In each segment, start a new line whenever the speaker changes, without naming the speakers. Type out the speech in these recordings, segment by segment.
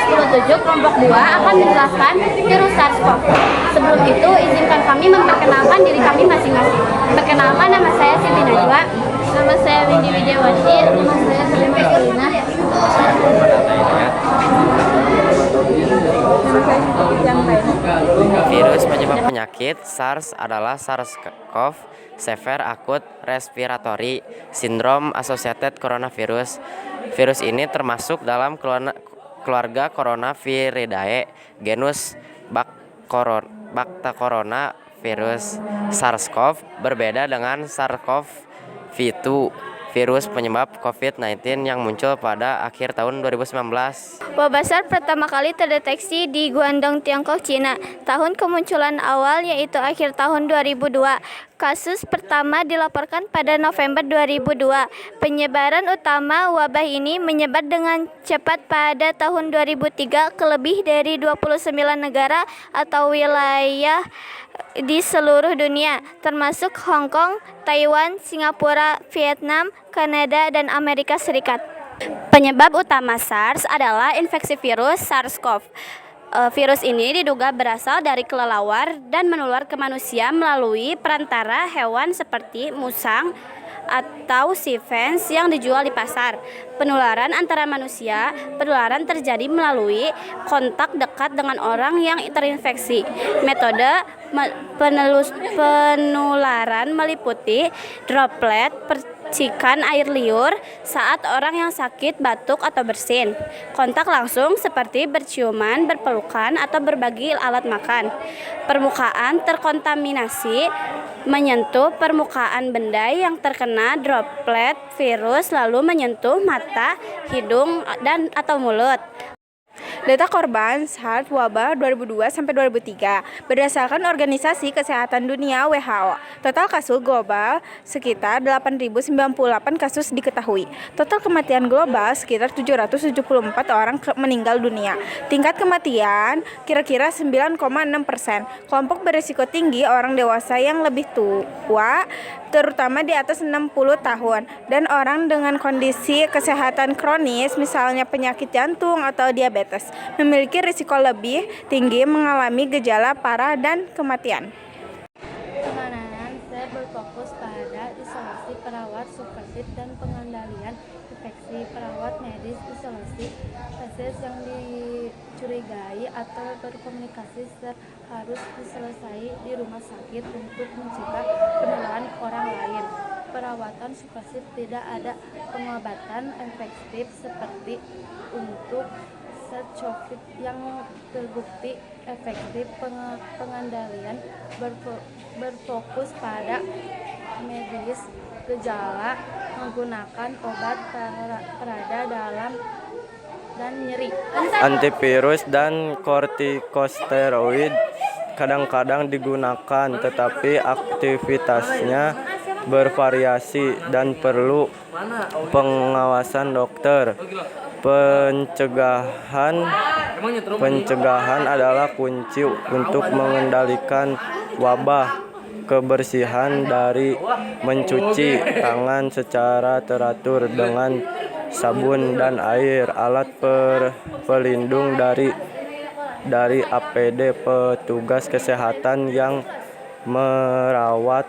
10.7 kelompok 2 akan menjelaskan virus SARS-CoV. Sebelum itu, izinkan kami memperkenalkan diri kami masing-masing. Perkenalkan, nama saya Siti Najwa. Nama saya Windy Widiawati. Nama saya Salim Estelina.
Virus penyebab penyakit SARS adalah SARS-CoV Severe Acute Respiratory Syndrome Associated Coronavirus. Virus ini termasuk dalam keluarga Coronaviridae, genus Bactacorona virus. SARS-CoV berbeda dengan SARS-CoV-2, virus penyebab COVID-19 yang muncul pada akhir tahun 2019.
Wabah SARS pertama kali terdeteksi di Guangdong, Tiongkok, Cina. Tahun kemunculan awal yaitu akhir tahun 2002. Kasus pertama dilaporkan pada November 2002. Penyebaran utama wabah ini menyebar dengan cepat pada tahun 2003 ke lebih dari 29 negara atau wilayah di seluruh dunia, termasuk Hong Kong, Taiwan, Singapura, Vietnam, Kanada, dan Amerika Serikat. Penyebab utama SARS adalah infeksi virus SARS-CoV. Virus ini diduga berasal dari kelelawar dan menular ke manusia melalui perantara hewan seperti musang atau sivens yang dijual di pasar. Penularan antara manusia, penularan terjadi melalui kontak dekat dengan orang yang terinfeksi. Metode penularan meliputi droplet, percikan air liur saat orang yang sakit batuk atau bersin, kontak langsung seperti berciuman, berpelukan, atau berbagi alat makan. Permukaan terkontaminasi menyentuh permukaan benda yang terkena droplet virus lalu menyentuh mata, hidung, dan atau mulut.
Data korban SARS wabah 2002-2003 berdasarkan Organisasi Kesehatan Dunia WHO. Total kasus global sekitar 8.098 kasus diketahui. Total kematian global sekitar 774 orang meninggal dunia. Tingkat kematian kira-kira 9,6%. Kelompok berisiko tinggi orang dewasa yang lebih tua, terutama di atas 60 tahun, dan orang dengan kondisi kesehatan kronis misalnya penyakit jantung atau diabetes memiliki risiko lebih tinggi mengalami gejala parah dan kematian.
Penanganan SARS berfokus pada isolasi perawat supervisif dan pengendalian infeksi. Perawat medis isolasi pasien yang dicurigai atau berkomunikasi SARS harus diselesai di rumah sakit untuk mencegah penularan orang lain. Perawatan supervisif tidak ada pengobatan efektif seperti untuk SARS-CoV yang terbukti efektif. Pengendalian berfokus pada medis gejala menggunakan obat pereda dalam dan nyeri.
Antivirus dan kortikosteroid kadang-kadang digunakan, tetapi aktivitasnya bervariasi dan perlu pengawasan dokter. Pencegahan adalah kunci untuk mengendalikan wabah. Kebersihan dari mencuci tangan secara teratur dengan sabun dan air, alat pelindung dari APD, petugas kesehatan yang merawat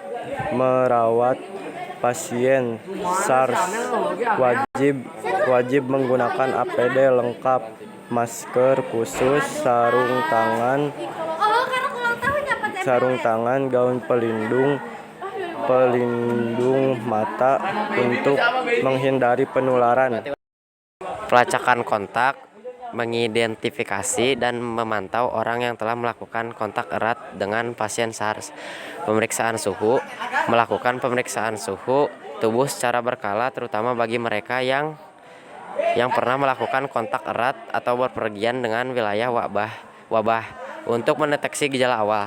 pasien SARS wajib menggunakan APD lengkap, masker khusus, sarung tangan, gaun pelindung mata untuk menghindari penularan. Pelacakan kontak, mengidentifikasi dan memantau orang yang telah melakukan kontak erat dengan pasien SARS. Pemeriksaan suhu, melakukan pemeriksaan suhu tubuh secara berkala, terutama bagi mereka yang pernah melakukan kontak erat atau berpergian dengan wilayah wabah untuk mendeteksi gejala awal.